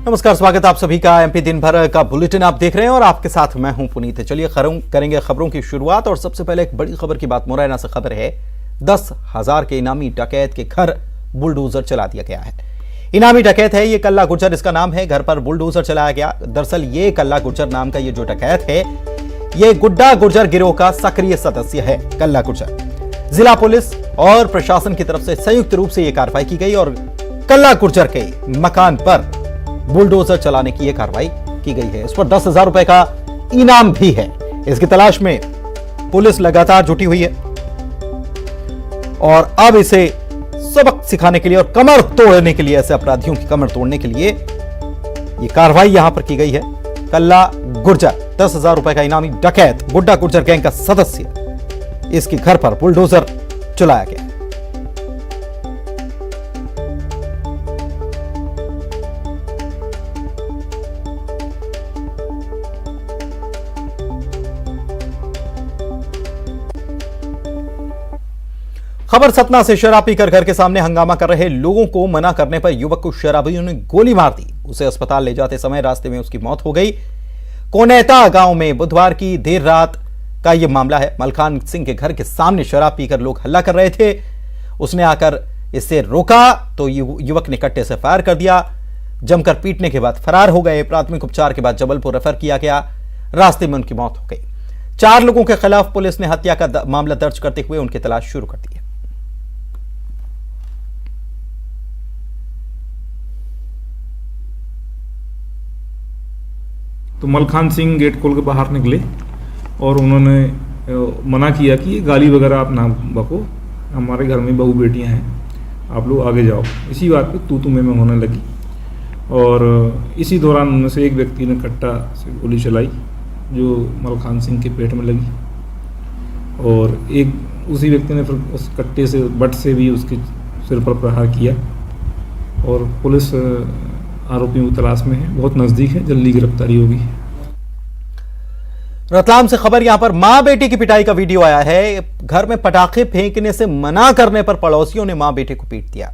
नमस्कार, स्वागत आप सभी का एमपी दिन भर का बुलेटिन आप देख रहे हैं और आपके साथ मैं हूं पुनीत। चलिए करेंगे खबरों की शुरुआत और सबसे पहले एक बड़ी खबर की बात मुरैना से खबर है। 10,000 के इनामी डकैत के घर बुलडोजर चला दिया गया है। इनामी डकैत है ये कल्ला गुर्जर, इसका नाम है। घर पर बुलडोजर चलाया गया। दरअसल ये कल्ला गुर्जर नाम का ये जो डकैत है ये गुड्डा गुर्जर गिरोह का सक्रिय सदस्य है। कल्ला गुर्जर जिला पुलिस और प्रशासन की तरफ से संयुक्त रूप से यह कार्रवाई की गई और कल्ला गुर्जर के मकान पर बुलडोजर चलाने की यह कार्रवाई की गई है। इस पर 10,000 रुपए का इनाम भी है। इसकी तलाश में पुलिस लगातार जुटी हुई है और अब इसे सबक सिखाने के लिए और कमर तोड़ने के लिए, ऐसे अपराधियों की कमर तोड़ने के लिए यह कार्रवाई यहां पर की गई है। कल्ला गुर्जर 10,000 रुपए का इनामी डकैत गुड्डा गुर्जर गैंग का सदस्य, इसके घर पर बुलडोजर चलाया गया। खबर सतना से। शराब पीकर घर के सामने हंगामा कर रहे लोगों को मना करने पर युवक को शराबियों ने गोली मार दी। उसे अस्पताल ले जाते समय रास्ते में उसकी मौत हो गई। कोनेता गांव में बुधवार की देर रात का यह मामला है। मलखान सिंह के घर के सामने शराब पीकर लोग हल्ला कर रहे थे। उसने आकर इससे रोका तो युवक ने कट्टे से फायर कर दिया। जमकर पीटने के बाद फरार हो गए। प्राथमिक उपचार के बाद जबलपुर रेफर किया गया। रास्ते में उनकी मौत हो गई। 4 लोगों के खिलाफ पुलिस ने हत्या का मामला दर्ज करते हुए उनकी तलाश शुरू कर दी है। तो मलखान सिंह गेट खोल के बाहर निकले और उन्होंने मना किया कि ये गाली वगैरह आप ना बको, हमारे घर में बहू बेटियां हैं, आप लोग आगे जाओ। इसी बात पे तू में होने लगी और इसी दौरान उनमें से एक व्यक्ति ने कट्टा से गोली चलाई जो मलखान सिंह के पेट में लगी और एक उसी व्यक्ति ने फिर उस कट्टे से बट से भी उसके सिर पर प्रहार किया और पुलिस आरोपियों की तलाश में है, बहुत नजदीक है, जल्दी गिरफ्तारी होगी। रतलाम से खबर। यहां पर मां बेटे की पिटाई का वीडियो आया है। घर में पटाखे फेंकने से मना करने पर पड़ोसियों ने मां बेटे को पीट दिया।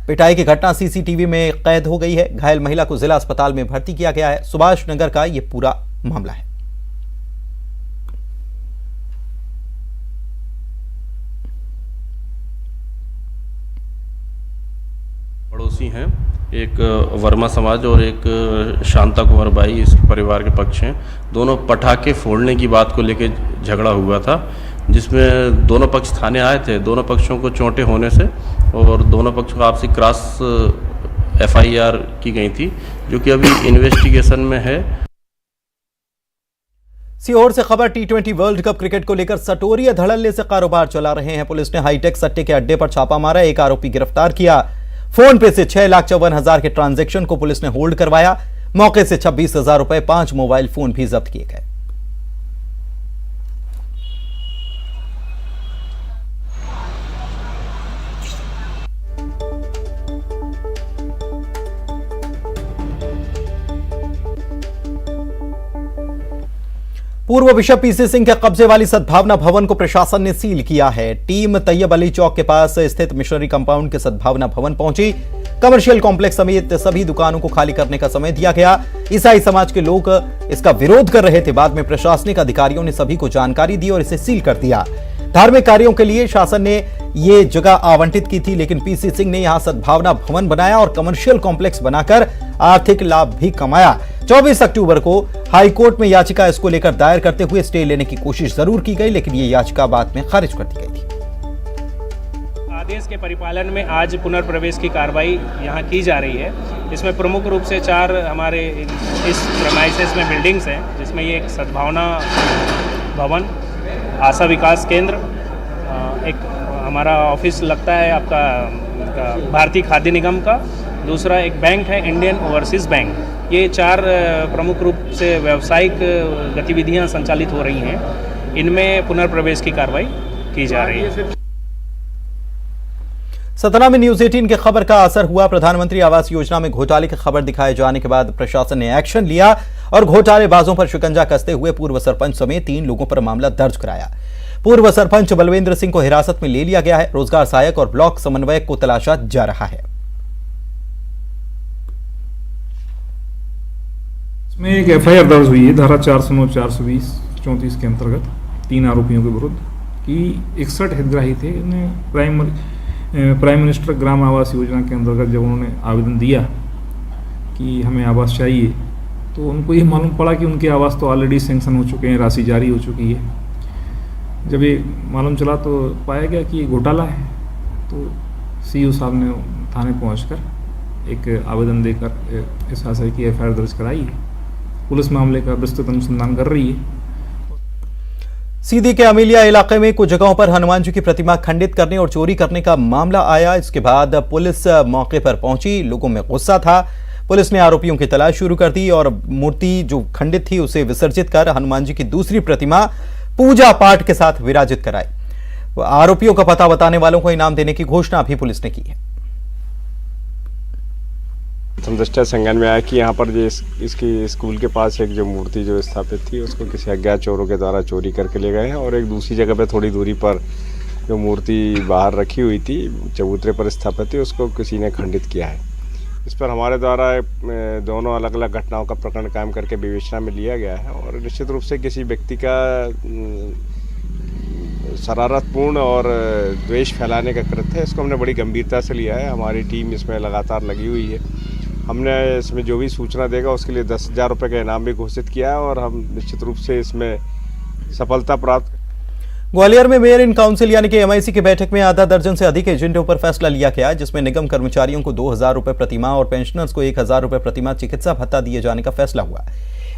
पिटाई की घटना सीसीटीवी में कैद हो गई है। घायल महिला को जिला अस्पताल में भर्ती किया गया है। सुभाष नगर का यह पूरा मामला है। पड़ोसी हैं, एक वर्मा समाज और एक शांता कुंवर बाई, इस परिवार के पक्ष हैं। दोनों पटाखे फोड़ने की बात को लेकर झगड़ा हुआ था, जिसमें दोनों पक्ष थाने आए थे। दोनों पक्षों को चोटें होने से और दोनों पक्षों को आपसी क्रॉस एफआईआर की गई थी, जो कि अभी इन्वेस्टिगेशन में है। सीहोर से खबर। T20 वर्ल्ड कप क्रिकेट को लेकर सटोरिया धड़ल्ले से कारोबार चला रहे हैं। पुलिस ने हाईटेक सट्टे के अड्डे पर छापा मारा। एक आरोपी गिरफ्तार किया। फोन पे से 6,54,000 के ट्रांजैक्शन को पुलिस ने होल्ड करवाया। मौके से 26,000 रुपए, 5 मोबाइल फोन भी जब्त किए गए। पूर्व बिशप पीसी सिंह के कब्जे वाली सद्भावना भवन को प्रशासन ने सील किया है। टीम तैयब अली चौक के पास स्थित मिशनरी कंपाउंड के सद्भावना भवन पहुंची। कमर्शियल कॉम्प्लेक्स समेत सभी दुकानों को खाली करने का समय दिया गया। ईसाई समाज के लोग इसका विरोध कर रहे थे। बाद में प्रशासनिक अधिकारियों ने सभी को जानकारी दी और इसे सील कर दिया। धार्मिक कार्यों के लिए शासन ने ये जगह आवंटित की थी, लेकिन पीसी सिंह ने यहां सद्भावना भवन बनाया और कमर्शियल कॉम्प्लेक्स बनाकर आर्थिक लाभ भी कमाया। 24 अक्टूबर को हाईकोर्ट में याचिका इसको लेकर दायर करते हुए स्टे लेने की कोशिश जरूर की गई, लेकिन ये याचिका बाद में खारिज कर दी गई थी। आदेश के परिपालन में आज पुनर्प्रवेश की कार्रवाई यहाँ की जा रही है। इसमें प्रमुख रूप से 4 हमारे इस प्रेमाइसेस में बिल्डिंग्स हैं, जिसमें ये एक सद्भावना भवन, आशा विकास केंद्र, एक हमारा ऑफिस लगता है आपका भारतीय खाद्य निगम का, दूसरा एक बैंक है इंडियन ओवरसीज बैंक। ये 4 प्रमुख रूप से व्यावसायिक गतिविधियां संचालित हो रही हैं। इनमें पुनर्प्रवेश की कार्रवाई की जा रही है। सतना में न्यूज 18 के खबर का असर हुआ। प्रधानमंत्री आवास योजना में घोटाले की खबर दिखाए जाने के बाद प्रशासन ने एक्शन लिया और घोटालेबाजों पर शिकंजा कसते हुए पूर्व सरपंच समेत 3 लोगों पर मामला दर्ज कराया। पूर्व सरपंच बलवेंद्र सिंह को हिरासत में ले लिया गया है। रोजगार सहायक और ब्लॉक समन्वयक को तलाशा जा रहा है। में एक FIR दर्ज हुई है धारा 409, 420, 34 के अंतर्गत 3 आरोपियों के विरुद्ध कि 61 हितग्राही थे। इन्हें प्राइम मिनिस्टर ग्राम आवास योजना के अंतर्गत जब उन्होंने आवेदन दिया कि हमें आवास चाहिए, तो उनको ये मालूम पड़ा कि उनके आवास तो ऑलरेडी सैंक्शन हो चुके हैं, राशि जारी हो चुकी है। जब ये मालूम चला तो पाया गया कि ये घोटाला है, तो CO साहब ने थाने पहुंचकर एक आवेदन देकर इस आशय की FIR दर्ज कराई है। पुलिस मामले का विस्तृत अनुसंधान कर रही है। सीधी के अमीलिया इलाके में कुछ जगहों पर हनुमान जी की प्रतिमा खंडित करने और चोरी करने का मामला आया। इसके बाद पुलिस मौके पर पहुंची, लोगों में गुस्सा था। पुलिस ने आरोपियों की तलाश शुरू कर दी और मूर्ति जो खंडित थी उसे विसर्जित कर हनुमान जी की दूसरी प्रतिमा पूजा पाठ के साथ विराजित कराई। आरोपियों का पता बताने वालों को इनाम देने की घोषणा भी पुलिस ने की है। प्रथम दृष्टया संज्ञान में आया कि यहाँ पर जो इसकी स्कूल के पास एक जो मूर्ति जो स्थापित थी उसको किसी अज्ञात चोरों के द्वारा चोरी करके ले गए हैं, और एक दूसरी जगह पे थोड़ी दूरी पर जो मूर्ति बाहर रखी हुई थी, चबूतरे पर स्थापित थी, उसको किसी ने खंडित किया है। इस पर हमारे द्वारा दोनों अलग अलग घटनाओं का प्रकरण कायम करके विवेचना में लिया गया है, और निश्चित रूप से किसी व्यक्ति का शरारतपूर्ण और द्वेष फैलाने का कृत्य है, इसको हमने बड़ी गंभीरता से लिया है। हमारी टीम इसमें लगातार लगी हुई है। हमने इसमें जो भी सूचना देगा उसके लिए 10,000 रुपये का इनाम भी घोषित किया है, और हम निश्चित रूप से इसमें सफलता प्राप्त। ग्वालियर में मेयर इन काउंसिल यानी कि MIC की बैठक में आधा दर्जन से अधिक एजेंटों पर फैसला लिया गया, जिसमें निगम कर्मचारियों को 2,000 रुपये प्रतिमाह और पेंशनर्स को 1,000 रुपये प्रतिमाह चिकित्सा भत्ता दिए जाने का फैसला हुआ।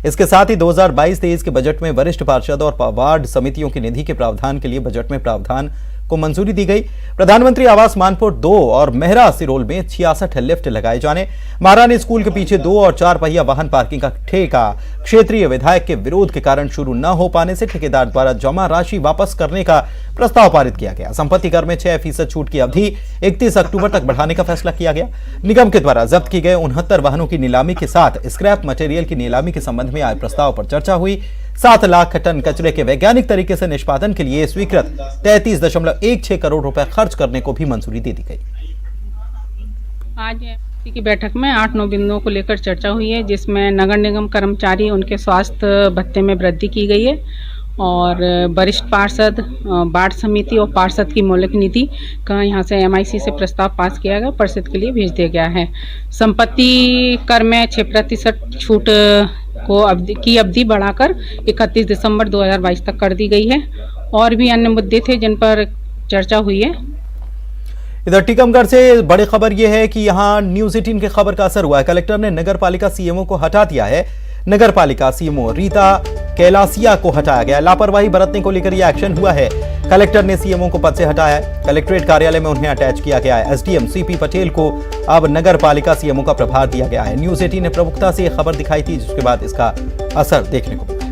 इसके साथ ही 2022-23 के बजट में वरिष्ठ पार्षद और वार्ड समितियों की निधि के प्रावधान के लिए बजट में प्रावधान को मंजूरी दी गई। प्रधानमंत्री आवास मानपुर 2 और मेहरा सिरोल में 66 लिफ्ट लगाए जाने, महारानी स्कूल के पीछे 2 और 4 पहिया वाहन पार्किंग का ठेका क्षेत्रीय विधायक के विरोध के कारण शुरू न हो पाने से ठेकेदार द्वारा जमा राशि वापस करने का प्रस्ताव पारित किया गया। संपत्ति कर में 6% छूट की अवधि 31 अक्टूबर तक बढ़ाने का फैसला किया गया। निगम के द्वारा जब्त किए गए 69 वाहनों की नीलामी के साथ स्क्रैप मटेरियल की नीलामी के संबंध में आए प्रस्ताव पर चर्चा हुई। 7 लाख टन कचरे के वैज्ञानिक तरीके से निष्पादन के लिए स्वीकृत 33.16 करोड़ रुपए खर्च करने को भी मंजूरी दे दी गई। आज MIC की बैठक में 8-9 बिंदुओं को लेकर चर्चा हुई है, जिसमें नगर निगम कर्मचारी उनके स्वास्थ्य भत्ते में वृद्धि की गई है, और वरिष्ठ पार्षद, वार्ड समिति और पार्षद की मौलिक निधि का यहाँ से MIC से प्रस्ताव पास किया गया, परिषद के लिए भेज दिया गया है। संपत्ति कर में 6% छूट को अवधि बढ़ाकर 31 दिसंबर 2022 तक कर दी गई है, और भी अन्य मुद्दे थे जिन पर चर्चा हुई है। इधर टीकमगढ़ से बड़ी खबर यह है कि यहां न्यूज 18 के खबर का असर हुआ है। कलेक्टर ने नगर पालिका CMO को हटा दिया है। नगर पालिका CMO रीता कैलासिया को हटाया गया। लापरवाही बरतने को लेकर यह एक्शन हुआ है। कलेक्टर ने CMO को पद से हटाया है। कलेक्ट्रेट कार्यालय में उन्हें अटैच किया गया है। SDM CP पटेल को अब नगर पालिका CMO का प्रभार दिया गया है। न्यूज 18 ने प्रमुखता से यह खबर दिखाई थी, जिसके बाद इसका असर देखने को मिला।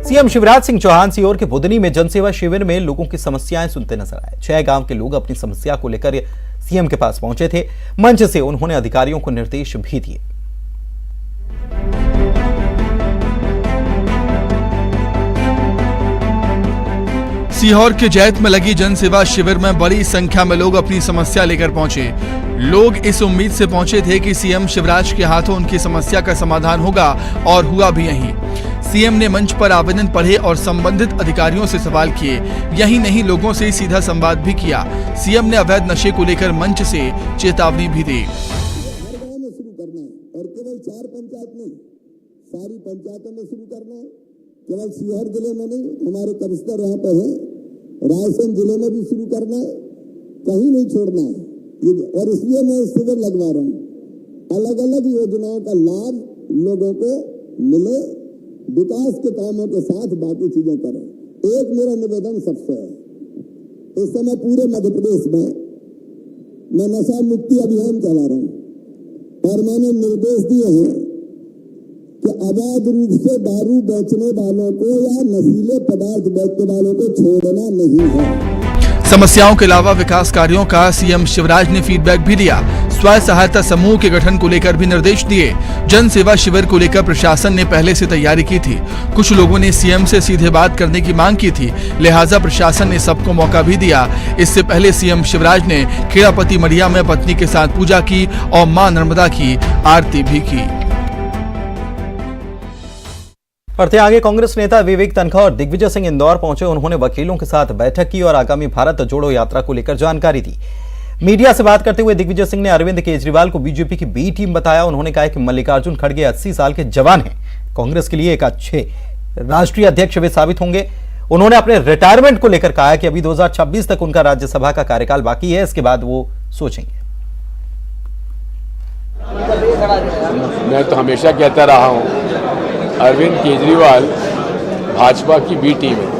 सीएम शिवराज सिंह चौहान सीहोर के बुदनी में जनसेवा शिविर में लोगों की समस्याएं सुनते नजर आए। 6 गांव के लोग अपनी समस्या को लेकर सीएम के पास पहुंचे थे। मंच से उन्होंने अधिकारियों को निर्देश भी दिए। सीहोर के जैत में लगी जनसेवा शिविर में बड़ी संख्या में लोग अपनी समस्या लेकर पहुंचे। लोग इस उम्मीद से पहुंचे थे कि सीएम शिवराज के हाथों उनकी समस्या का समाधान होगा, और हुआ भी यही। सीएम ने मंच पर आवेदन पढ़े और संबंधित अधिकारियों से सवाल किए। यही नहीं, लोगों से सीधा संवाद भी किया। सीएम ने अवैध नशे को लेकर मंच से चेतावनी भी दी। शुरू करना है, और केवल 4 पंचायत नहीं, सारी पंचायतों में शुरू करना है। केवल सीहोर जिले में नहीं, हमारे कमिश्नर यहाँ पे हैं, रायसेन जिले में भी शुरू करना है, कहीं नहीं छोड़ना है। और इसलिए मैं शिविर लगवा रहा हूँ। अलग अलग योजनाओं का लाभ लोगों को मिले, विकास के कामों के साथ बाकी चीजें करें। एक मेरा निवेदन सबसे है, इस समय पूरे मध्य प्रदेश में मैं नशा मुक्ति अभियान चला रहा हूँ, और मैंने निर्देश दिए हैं कि अवैध रूप से दारू बेचने वालों को या नशीले पदार्थ बेचने वालों को छोड़ना नहीं है। समस्याओं के अलावा विकास कार्यों का सीएम शिवराज ने फीडबैक भी दिया। स्वयं सहायता समूह के गठन को लेकर भी निर्देश दिए। जन सेवा शिविर को लेकर प्रशासन ने पहले से तैयारी की थी। कुछ लोगों ने सीएम से सीधे बात करने की मांग की थी, लिहाजा प्रशासन ने सबको मौका भी दिया। इससे पहले सीएम शिवराज ने खेड़ापति मड़िया में पत्नी के साथ पूजा की और मां नर्मदा की आरती भी की। बढ़ते आगे, कांग्रेस नेता विवेक तनखा और दिग्विजय सिंह इंदौर पहुंचे। उन्होंने वकीलों के साथ बैठक की और आगामी भारत जोड़ो यात्रा को लेकर जानकारी दी। मीडिया से बात करते हुए दिग्विजय सिंह ने अरविंद केजरीवाल को बीजेपी की बी टीम बताया। उन्होंने कहा कि मल्लिकार्जुन खड़गे 80 साल के जवान हैं, कांग्रेस के लिए एक अच्छे राष्ट्रीय अध्यक्ष वे साबित होंगे। उन्होंने अपने रिटायरमेंट को लेकर कहा कि अभी 2026 तक उनका राज्यसभा का कार्यकाल बाकी है, इसके बाद वो सोचेंगे। मैं तो हमेशा कहता रहा हूं, अरविंद केजरीवाल भाजपा की बी टीम है।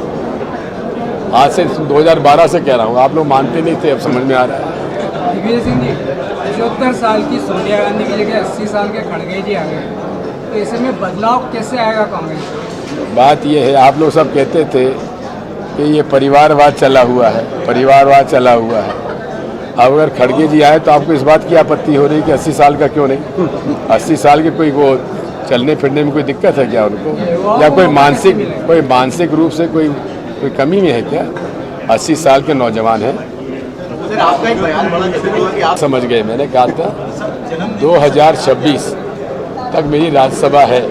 आज से 2012 से कह रहा हूँ, आप लोग मानते नहीं थे, अब समझ में आ रहा है। दिग्विजय सिंह जी, 74 साल की सोनिया गांधी की जगह 80 साल के खड़गे जी आ गए, तो ऐसे में बदलाव कैसे आएगा कांग्रेस? बात यह है, आप लोग सब कहते थे कि ये परिवारवाद चला हुआ है, परिवारवाद चला हुआ है। अब अगर खड़गे जी आए तो आपको इस बात की आपत्ति हो रही कि 80 साल का क्यों नहीं? 80 साल के कोई वो चलने फिरने में कोई दिक्कत है क्या उनको, या कोई मानसिक रूप से कोई कमी में है क्या? 80 साल के नौजवान हैं। आपका एक बयान बड़ा कि आप समझ गए, मैंने कहा था 2026 तक मेरी राज्यसभा है,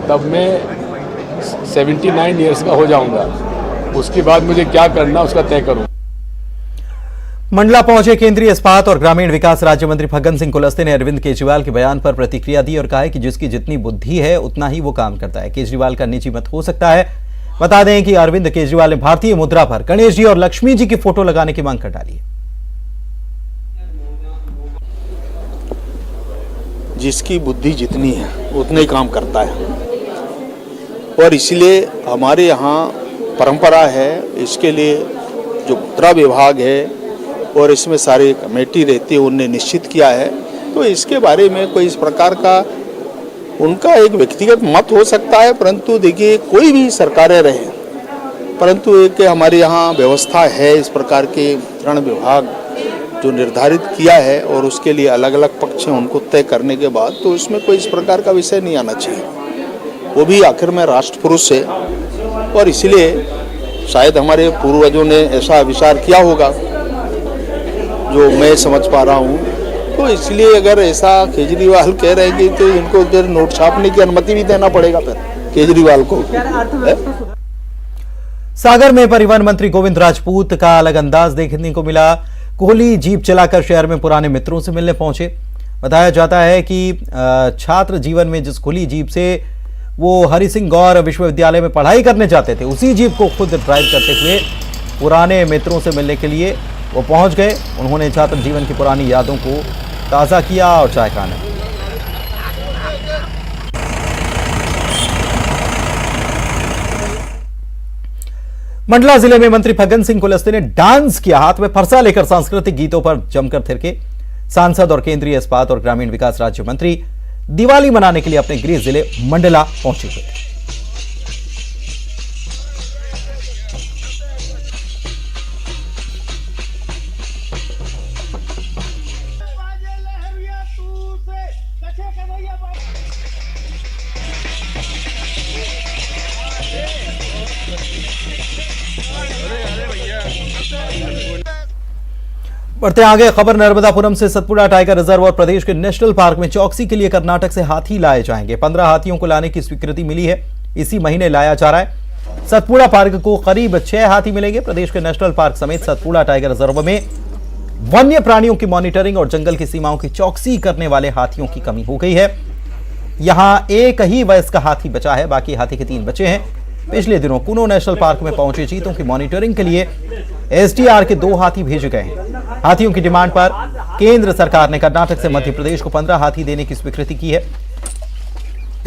तब मैं 79 ईयर्स का हो जाऊंगा। उसके बाद मुझे क्या करना उसका तय करूं। मंडला पहुंचे केंद्रीय इस्पात और ग्रामीण विकास राज्य मंत्री फग्गन सिंह कुलस्ते ने अरविंद केजरीवाल के बयान पर प्रतिक्रिया दी और कहा है कि जिसकी जितनी बुद्धि है उतना ही वो काम करता है। केजरीवाल का निजी मत हो सकता है। बता दें कि अरविंद केजरीवाल ने भारतीय मुद्रा पर गणेश जी और लक्ष्मी जी की फोटो लगाने की मांग कर डाली है। जिसकी बुद्धि जितनी है उतना ही काम करता है, और इसलिए हमारे यहाँ परंपरा है, इसके लिए जो मुद्रा विभाग है और इसमें सारी कमेटी रहती है, उनने निश्चित किया है। तो इसके बारे में कोई इस प्रकार का उनका एक व्यक्तिगत मत हो सकता है, परंतु देखिए कोई भी सरकारें रहे, परंतु एक हमारे यहाँ व्यवस्था है इस प्रकार के वितरण विभाग जो निर्धारित किया है, और उसके लिए अलग अलग पक्ष हैं, उनको तय करने के बाद तो उसमें कोई इस प्रकार का विषय नहीं आना चाहिए। वो भी आखिर में राष्ट्र पुरुष है, और इसलिए शायद हमारे पूर्वजों ने ऐसा विचार किया होगा जो मैं समझ पा रहा हूँ। तो इसलिए अगर ऐसा केजरीवाल कह रहे हैं कि तो इनको उधर नोट छापने की अनुमति भी देना पड़ेगा फिर केजरीवाल को। सागर में परिवहन मंत्री गोविंद राजपूत का अलग अंदाज देखने को मिला। कोहली जीप चलाकर शहर में पुराने मित्रों से मिलने पहुंचे। बताया जाता है कि छात्र जीवन में जिस खुली जीप से वो हरि सिंह गौर विश्वविद्यालय में पढ़ाई करने जाते थे, उसी जीप को खुद ड्राइव करते हुए पुराने मित्रों से मिलने के लिए वो पहुंच गए। उन्होंने छात्र जीवन की पुरानी यादों को ताज़ा किया और चाय खाना। मंडला जिले में मंत्री फग्गन सिंह कुलस्ते ने डांस किया, हाथ में फरसा लेकर सांस्कृतिक गीतों पर जमकर थिरके। सांसद और केंद्रीय इस्पात और ग्रामीण विकास राज्य मंत्री दिवाली मनाने के लिए अपने गृह जिले मंडला पहुंचे हुए थे। बढ़ते आगे, खबर नर्मदापुरम से। सतपुड़ा टाइगर रिजर्व और प्रदेश के नेशनल पार्क में चौकसी के लिए कर्नाटक से हाथी लाए जाएंगे। 15 हाथियों को लाने की स्वीकृति मिली है, इसी महीने लाया जा रहा है। सतपुड़ा पार्क को करीब 6 हाथी मिलेंगे। प्रदेश के नेशनल पार्क समेत सतपुड़ा टाइगर रिजर्व में वन्य प्राणियों की मॉनिटरिंग और जंगल की सीमाओं की चौकसी करने वाले हाथियों की कमी हो गई है। यहां एक ही वयस्क हाथी बचा है, बाकी हाथी के 3 बचे हैं। पिछले दिनों कुनो नेशनल पार्क में पहुंचे चीतों की मॉनिटरिंग के लिए एसडीआर के 2 हाथी भेजे गए हैं। हाथियों की डिमांड पर केंद्र सरकार ने कर्नाटक से मध्य प्रदेश को 15 हाथी देने की स्वीकृति की है।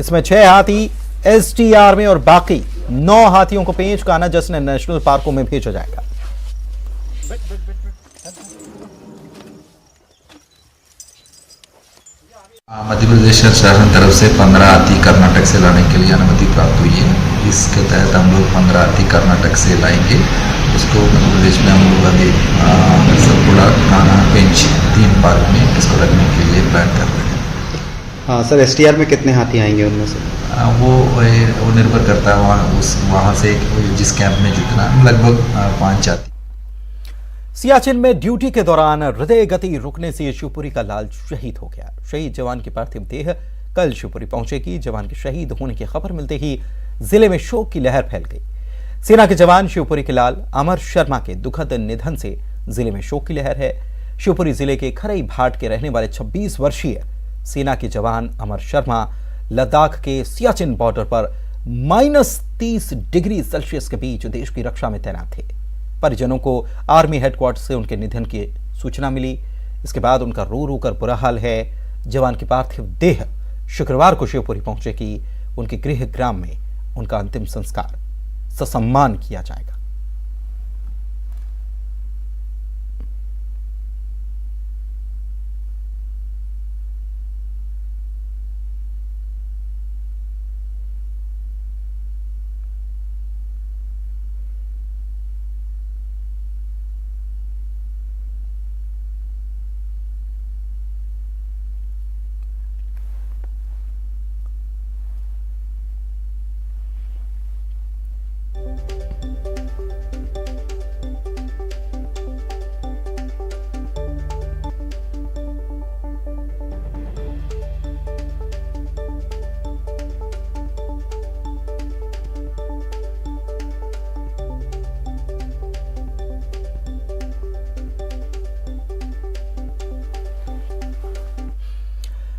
इसमें 6 हाथी एसडीआर में और बाकी 9 हाथियों को पेंच, कान्हा जैसे नेशनल पार्कों में भेजा जाएगा। मध्य प्रदेश शासन तरफ से 15 हाथी कर्नाटक से लाने के लिए अनुमति प्राप्त हुई है। इसके तहत हम लोग 15 आरती कर्नाटक से लाएंगे। उसको मध्य प्रदेश में हम लोग अभी सतपुड़ा, कान्हा, पेंच 3 पार्क में इसको रखने के लिए प्लान कर रहे हैं। हाँ सर, STR में कितने हाथी आएंगे उनमें से? वो निर्भर करता है वहाँ से जिस कैंप में जितना, लगभग 5 हाथी। सियाचिन में ड्यूटी के दौरान हृदय गति रुकने से शिवपुरी का लाल शहीद हो गया। शहीद जवान की पार्थिव देह कल शिवपुरी पहुंचेगी। जवान के शहीद होने की खबर मिलते ही जिले में शोक की लहर फैल गई। सेना के जवान शिवपुरी के लाल अमर शर्मा के दुखद निधन से जिले में शोक की लहर है। शिवपुरी जिले के खरई भाट के रहने वाले 26 वर्षीय सेना के जवान अमर शर्मा लद्दाख के सियाचिन बॉर्डर पर -30 डिग्री सेल्सियस के बीच देश की रक्षा में तैनात थे। परिजनों को आर्मी हेडक्वार्टर से उनके निधन की सूचना मिली। इसके बाद उनका रो रो कर बुरा हाल है। जवान की पार्थिव देह शुक्रवार को शिवपुरी पहुंचेगी। उनके गृह ग्राम में उनका अंतिम संस्कार ससम्मान किया जाएगा।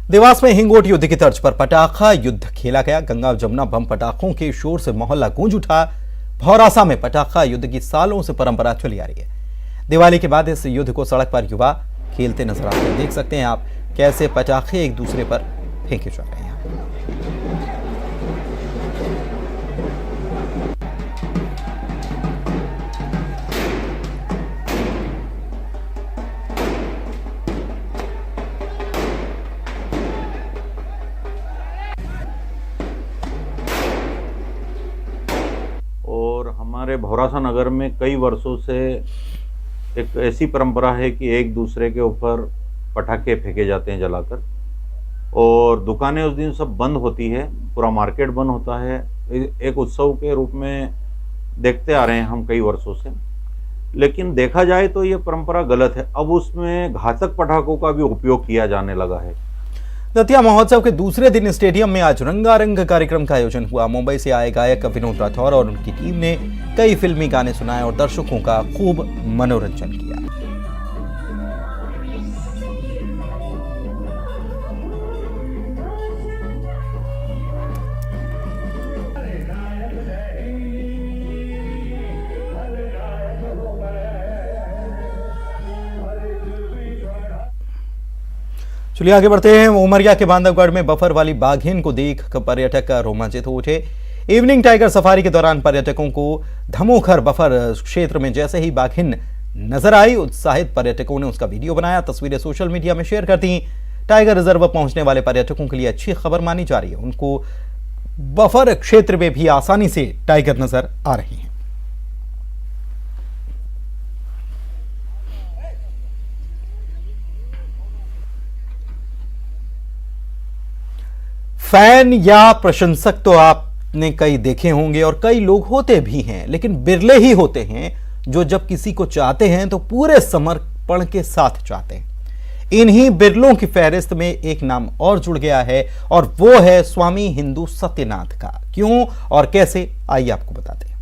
देवास में हिंगोट युद्ध की तर्ज पर पटाखा युद्ध खेला गया। गंगा जमुना बम पटाखों के शोर से मोहल्ला गूंज उठा। भौरासा में पटाखा युद्ध की सालों से परंपरा चली आ रही है। दिवाली के बाद इस युद्ध को सड़क पर युवा खेलते नजर आते हैं। देख सकते हैं आप कैसे पटाखे एक दूसरे पर फेंके जा रहे हैं। हमारे भौरासा नगर में कई वर्षों से एक ऐसी परंपरा है कि एक दूसरे के ऊपर पटाखे फेंके जाते हैं जलाकर, और दुकानें उस दिन सब बंद होती है, पूरा मार्केट बंद होता है। एक उत्सव के रूप में देखते आ रहे हैं हम कई वर्षों से। लेकिन देखा जाए तो ये परंपरा गलत है। अब उसमें घातक पटाखों का भी उपयोग किया जाने लगा है। दतिया महोत्सव के दूसरे दिन स्टेडियम में आज रंगारंग कार्यक्रम का आयोजन हुआ। मुंबई से आए गायक विनोद राठौर और उनकी टीम ने कई फिल्मी गाने सुनाए और दर्शकों का खूब मनोरंजन किया। चलिए आगे बढ़ते हैं। उमरिया के बांधवगढ़ में बफर वाली बाघिन को देख पर्यटक रोमांचित हो उठे। इवनिंग टाइगर सफारी के दौरान पर्यटकों को धमोखर बफर क्षेत्र में जैसे ही बाघिन नजर आई, उत्साहित पर्यटकों ने उसका वीडियो बनाया, तस्वीरें सोशल मीडिया में शेयर कर दी। टाइगर रिजर्व पहुंचने वाले पर्यटकों के लिए अच्छी खबर मानी जा रही है। उनको बफर क्षेत्र में भी आसानी से टाइगर नजर आ रहे हैं। फैन या प्रशंसक तो आपने कई देखे होंगे और कई लोग होते भी हैं, लेकिन बिरले ही होते हैं जो जब किसी को चाहते हैं तो पूरे समर्पण के साथ चाहते हैं। इन्हीं बिरलों की फहरिस्त में एक नाम और जुड़ गया है और वो है स्वामी हिंदू सत्यनाथ का। क्यों और कैसे, आइए आपको बताते हैं।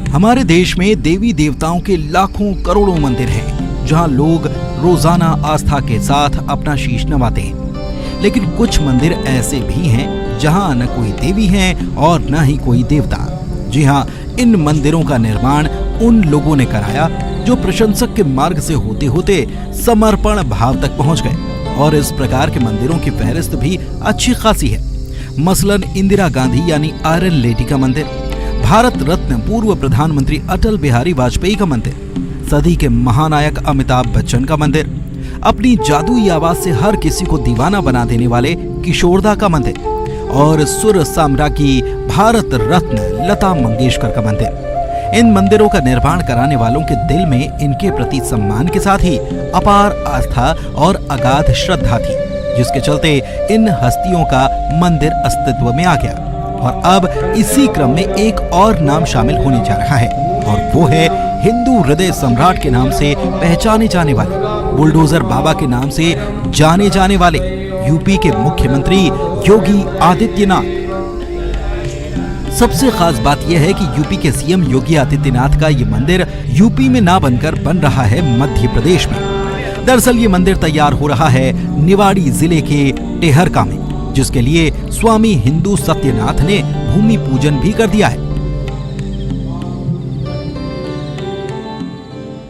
हमारे देश में देवी देवताओं के लाखों करोड़ों मंदिर हैं, जहां लोग रोजाना आस्था के साथ अपना शीश नवाते हैं। लेकिन कुछ मंदिर ऐसे भी हैं जहां न कोई देवी है और न ही कोई देवता। जी हां, इन मंदिरों का निर्माण उन लोगों ने कराया जो प्रशंसक के मार्ग से होते होते समर्पण भाव तक पहुंच गए। और इस प्रकार के मंदिरों की फहरिस्त भी अच्छी खासी है। मसलन इंदिरा गांधी यानी आयरन लेडी का मंदिर, भारत रत्न पूर्व प्रधानमंत्री अटल बिहारी वाजपेयी का मंदिर, सदी के महानायक अमिताभ बच्चन का मंदिर, अपनी जादुई आवाज से हर किसी को दीवाना बना देने वाले किशोरदा का मंदिर और सुर साम्राज्ञी भारत रत्न लता मंगेशकर का मंदिर। इन मंदिरों का निर्माण कराने वालों के दिल में इनके प्रति सम्मान के साथ ही अपार आस्था और अगाध श्रद्धा थी, जिसके चलते इन हस्तियों का मंदिर अस्तित्व में आ गया। और अब इसी क्रम में एक और नाम शामिल होने जा रहा है और वो है हिंदू हृदय सम्राट के नाम से पहचाने जाने वाले, बुलडोजर बाबा के नाम से जाने जाने वाले यूपी के मुख्यमंत्री योगी आदित्यनाथ। सबसे खास बात यह है कि यूपी के सीएम योगी आदित्यनाथ का ये मंदिर यूपी में ना बनकर बन रहा है मध्य प्रदेश में। दरअसल ये मंदिर तैयार हो रहा है निवाड़ी जिले के टेहरका में, जिसके लिए स्वामी हिंदू सत्यनाथ ने भूमि पूजन भी कर दिया है।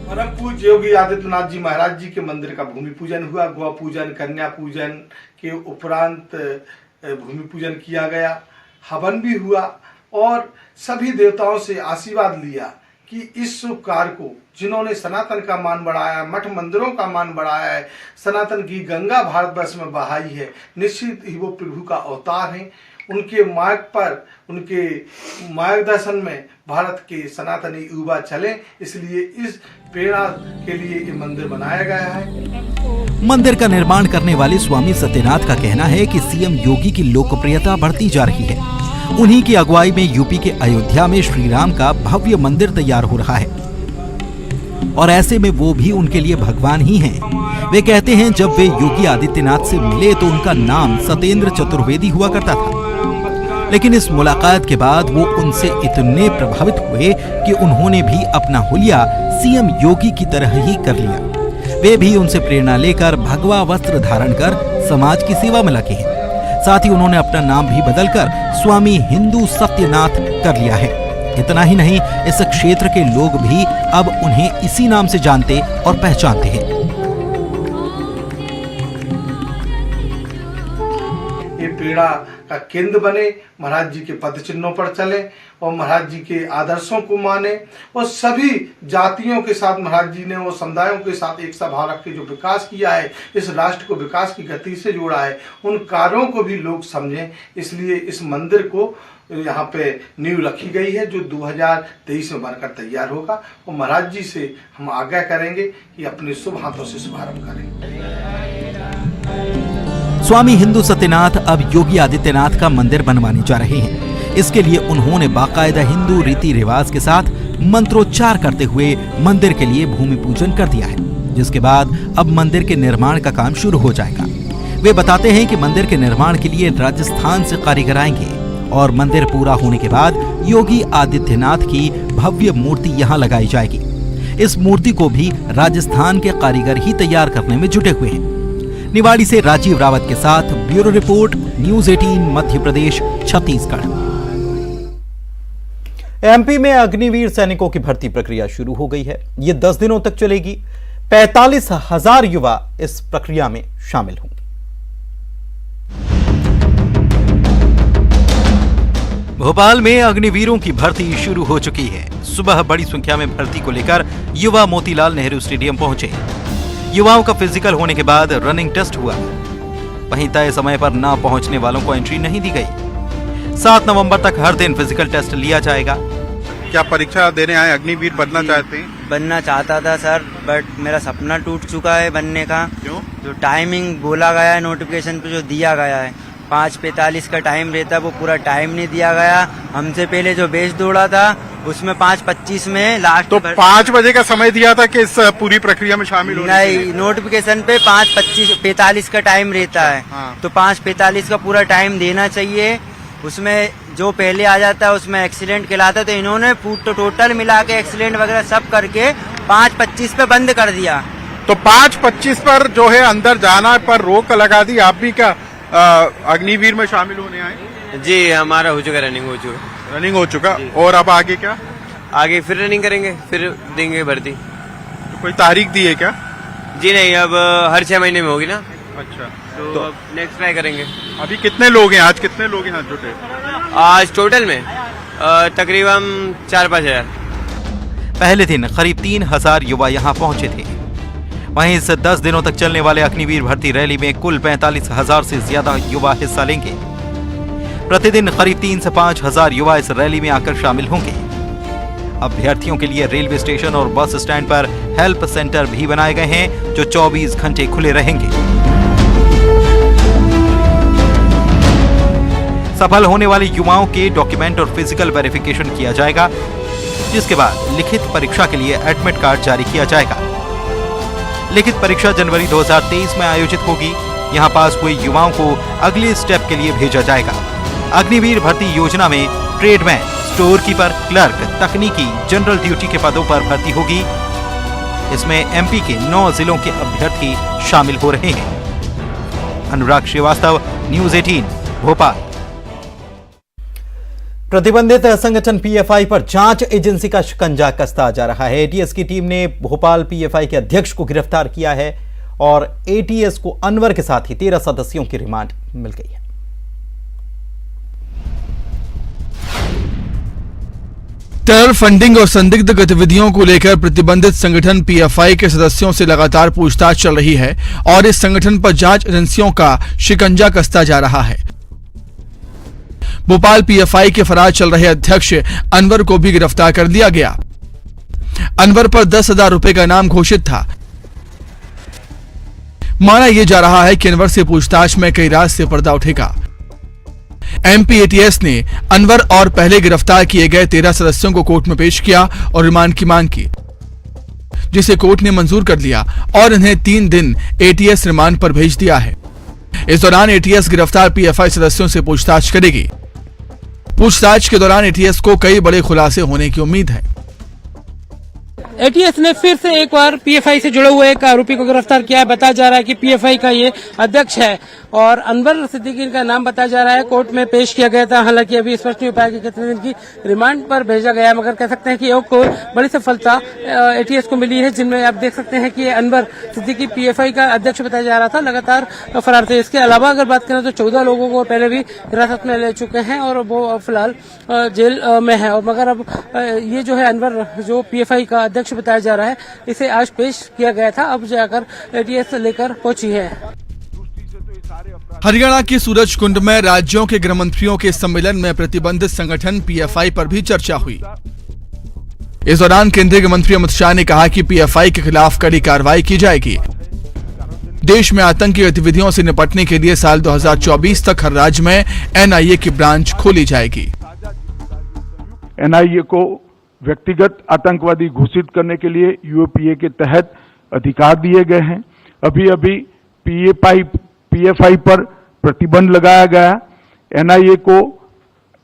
परम पूज्य योगी आदित्यनाथ जी महाराज जी के मंदिर का भूमि पूजन हुआ। गौ पूजन, कन्या पूजन के उपरांत भूमि पूजन किया गया, हवन भी हुआ और सभी देवताओं से आशीर्वाद लिया कि इस शुभ कार्य को जिन्होंने सनातन का मान बढ़ाया, मठ मंदिरों का मान बढ़ाया है, सनातन की गंगा भारतवर्ष में बहाई है, निश्चित ही वो प्रभु का अवतार हैं। उनके मार्ग पर, उनके मार्गदर्शन में भारत के सनातनी युवा चले, इसलिए इस प्रेरणा के लिए ये मंदिर बनाया गया है। मंदिर का निर्माण करने वाले स्वामी सत्यनाथ का कहना है कि सीएम योगी की लोकप्रियता बढ़ती जा रही है। उन्हीं की अगुवाई में यूपी के अयोध्या में श्री राम का भव्य मंदिर तैयार हो रहा है और ऐसे में वो भी उनके लिए भगवान ही हैं। वे कहते हैं जब वे योगी आदित्यनाथ से मिले तो उनका नाम सत्येंद्र चतुर्वेदी हुआ करता था, लेकिन इस मुलाकात के बाद वो उनसे इतने प्रभावित हुए कि उन्होंने भी अपना हुलिया सीएम योगी की तरह ही कर लिया। वे भी उनसे प्रेरणा लेकर भगवा वस्त्र धारण कर समाज की सेवा में लगे हैं। साथ ही उन्होंने अपना नाम भी बदलकर स्वामी हिंदू सत्यनाथ कर लिया है। इतना ही नहीं, इस क्षेत्र के लोग भी अब उन्हें इसी नाम से जानते और पहचानते हैं। ये पीड़ा का केंद्र बने, महाराज जी के पद चिन्हों पर चले और महाराज जी के आदर्शों को माने और सभी जातियों के साथ महाराज जी ने और समुदायों के साथ एक सभा रख के जो विकास किया है, इस राष्ट्र को विकास की गति से जोड़ा है, उन कार्यों को भी लोग समझें। इसलिए इस मंदिर को यहाँ पे नींव रखी गई है जो 2023 में बनकर तैयार होगा और महाराज जी से हम आग्रह करेंगे कि अपने शुभ हाथों से शुभारंभ करें। स्वामी हिंदू सत्यनाथ अब योगी आदित्यनाथ का मंदिर बनवाने जा रहे हैं। इसके लिए उन्होंने बाकायदा हिंदू रीति रिवाज के साथ मंत्रोच्चार करते हुए मंदिर के लिए भूमि पूजन कर दिया है, जिसके बाद अब मंदिर के निर्माण का काम शुरू हो जाएगा। वे बताते हैं कि मंदिर के निर्माण के लिए राजस्थान से कारीगर आएंगे और मंदिर पूरा होने के बाद योगी आदित्यनाथ की भव्य मूर्ति यहाँ लगाई जाएगी। इस मूर्ति को भी राजस्थान के कारीगर ही तैयार करने में जुटे हुए हैं। निवाड़ी से राजीव रावत के साथ bureau report, news 18 Madhya Pradesh, Chhattisgarh. MP में अग्निवीर सैनिकों की भर्ती प्रक्रिया शुरू हो गई है। ये 10 दिनों तक चलेगी। 45,000 युवा इस प्रक्रिया में शामिल होंगे। भोपाल में अग्निवीरों की भर्ती शुरू हो चुकी है। सुबह बड़ी संख्या में भर्ती को लेकर युवा मोतीलाल नेहरू स्टेडियम पहुंचे। युवाओं का फिजिकल होने के बाद रनिंग टेस्ट हुआ। वहीं तय समय पर न पहुंचने वालों को एंट्री नहीं दी गई। 7 नवंबर तक हर दिन फिजिकल टेस्ट लिया जाएगा। क्या परीक्षा देने आए अग्निवीर बनना चाहते हैं? बनना चाहता था सर, बट मेरा सपना टूट चुका है बनने का। क्यों? जो टाइमिंग बोला गया है नोटिफिकेशन पे, जो दिया गया है 5:45 का टाइम रहता है, वो पूरा टाइम नहीं दिया गया। हमसे पहले जो बेच दौड़ा था उसमें 5:25 में लास्ट। तो 5 बजे का समय दिया था कि इस पूरी प्रक्रिया में शामिल होने के लिए? नहीं, नोटिफिकेशन पे 5:45 का टाइम रहता है। हाँ। तो 5:45 का पूरा टाइम देना चाहिए। उसमें जो पहले आ जाता है उसमें एक्सीडेंट कहलाता है, तो इन्होंने टोटल मिला के एक्सीडेंट वगैरह सब करके 5:25 पे बंद कर दिया। तो 5:25 पर जो है अंदर जाना पर रोक लगा दी। आप भी क्या अग्निवीर में शामिल होने आए? जी, हमारा हो चुका, रनिंग हो चुका। रनिंग हो चुका। और अब आगे क्या? आगे फिर रनिंग करेंगे, फिर देंगे भर्ती। तो कोई तारीख दी है क्या? जी नहीं, अब हर 6 महीने में होगी ना। अच्छा, तो अब नेक्स्ट ट्राई करेंगे। अभी कितने लोग हैं? आज कितने लोग हैं जुटे? आज टोटल में तकरीबन 4-5 हजार। पहले दिन करीब 3000 युवा यहां पहुंचे थे। वहीं इस 10 दिनों तक चलने वाले अग्निवीर भर्ती रैली में कुल 45,000 से ज्यादा युवा हिस्सा लेंगे। प्रतिदिन करीब 3 से 5,000 युवा इस रैली में आकर शामिल होंगे। अभ्यर्थियों के लिए रेलवे स्टेशन और बस स्टैंड पर हेल्प सेंटर भी बनाए गए हैं जो 24 घंटे खुले रहेंगे। सफल होने वाले युवाओं के डॉक्यूमेंट और फिजिकल वेरिफिकेशन किया जाएगा, जिसके बाद लिखित परीक्षा के लिए एडमिट कार्ड जारी किया जाएगा। लिखित परीक्षा जनवरी 2023 में आयोजित होगी। यहां पास हुए युवाओं को अगले स्टेप के लिए भेजा जाएगा। अग्निवीर भर्ती योजना में ट्रेडमैन, स्टोर कीपर, क्लर्क, तकनीकी, जनरल ड्यूटी के पदों पर भर्ती होगी। इसमें एमपी के 9 जिलों के अभ्यर्थी शामिल हो रहे हैं। अनुराग श्रीवास्तव, न्यूज़ 18, भोपाल। प्रतिबंधित संगठन पीएफआई पर जांच एजेंसी का शिकंजा कसता जा रहा है। एटीएस की टीम ने भोपाल पीएफआई के अध्यक्ष को गिरफ्तार किया है और एटीएस को अनवर के साथ ही 13 सदस्यों की रिमांड मिल गई है। टेरर फंडिंग और संदिग्ध गतिविधियों को लेकर प्रतिबंधित संगठन पीएफआई के सदस्यों से लगातार पूछताछ चल रही है और इस संगठन पर जांच एजेंसियों का शिकंजा कसता जा रहा है। भोपाल पीएफआई के फरार चल रहे अध्यक्ष अनवर को भी गिरफ्तार कर लिया गया। अनवर पर 10,000 रुपए का इनाम घोषित था। माना यह जा रहा है कि अनवर से पूछताछ में कई राज से पर्दा उठेगा। एमपी एटीएस ने अनवर और पहले गिरफ्तार किए गए 13 सदस्यों को कोर्ट में पेश किया और रिमांड की मांग की, जिसे कोर्ट ने मंजूर कर लिया और इन्हें 3 दिन एटीएस रिमांड पर भेज दिया है। इस दौरान एटीएस गिरफ्तार पीएफआई सदस्यों से पूछताछ करेगी। पूछताछ के दौरान एटीएस को कई बड़े खुलासे होने की उम्मीद है। एटीएस ने फिर से एक बार पीएफआई से जुड़े हुए एक आरोपी को गिरफ्तार किया है। बताया जा रहा है कि पीएफआई का ये अध्यक्ष है और अनवर सिद्दीकी का नाम बताया जा रहा है। कोर्ट में पेश किया गया था, हालांकि अभी स्पष्ट नहीं हो पाया कि कितने दिन की रिमांड पर भेजा गया है, मगर कह सकते हैं कि एक बड़ी सफलता एटीएस को मिली है, जिनमें आप देख सकते हैं कि ये अनवर सिद्दीकी पीएफआई का अध्यक्ष बताया जा रहा था, लगातार फरार थे। इसके अलावा अगर बात करें तो 14 लोगों को पहले भी हिरासत में ले चुके हैं और वो फिलहाल जेल में है। और मगर अब ये जो है अनवर, जो पीएफआई का अध्यक्ष बताया जा रहा है, इसे आज पेश किया गया था, अब जाकर एटीएस लेकर पहुंची है। हरियाणा के सूरजकुंड में राज्यों के गृह मंत्रियों के सम्मेलन में प्रतिबंधित संगठन पीएफआई पर भी चर्चा हुई। इस दौरान केंद्रीय गृह मंत्री अमित शाह ने कहा कि पीएफआई के खिलाफ कड़ी कार्रवाई की जाएगी। देश में आतंकी गतिविधियों से निपटने के लिए साल 2024 तक हर राज्य में एनआईए की ब्रांच खोली जाएगी। एनआईए को व्यक्तिगत आतंकवादी घोषित करने के लिए यूएपीए के तहत अधिकार दिए गए हैं। अभी अभी पीएफआई पर प्रतिबंध लगाया गया। एनआईए को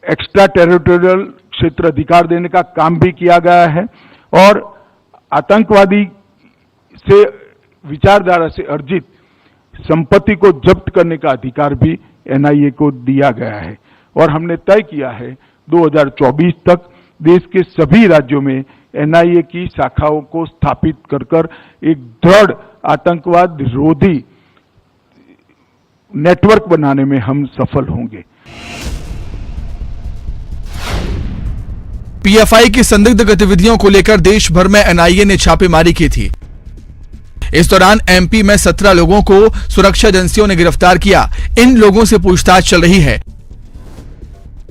एक्स्ट्रा टेरिटोरियल क्षेत्र अधिकार देने का काम भी किया गया है और आतंकवादी से विचारधारा से अर्जित संपत्ति को जब्त करने का अधिकार भी एनआईए को दिया गया है। और हमने तय किया है 2024 तक देश के सभी राज्यों में एनआईए की शाखाओं को स्थापित कर एक दृढ़ आतंकवाद विरोधी नेटवर्क बनाने में हम सफल होंगे। पीएफआई की संदिग्ध गतिविधियों को लेकर देश भर में एनआईए ने छापेमारी की थी। इस दौरान एमपी में 17 लोगों को सुरक्षा एजेंसियों ने गिरफ्तार किया। इन लोगों से पूछताछ चल रही है।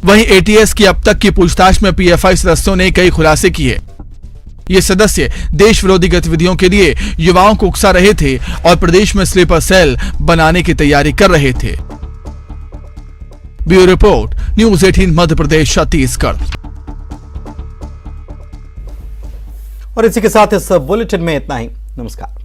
वहीं एटीएस की अब तक की पूछताछ में पीएफआई सदस्यों ने कई खुलासे किए। ये सदस्य देश विरोधी गतिविधियों के लिए युवाओं को उकसा रहे थे और प्रदेश में स्लीपर सेल बनाने की तैयारी कर रहे थे। Bureau report, news 18 Madhya Pradesh Chhattisgarh. और इसी के साथ इस बुलेटिन में इतना ही। नमस्कार।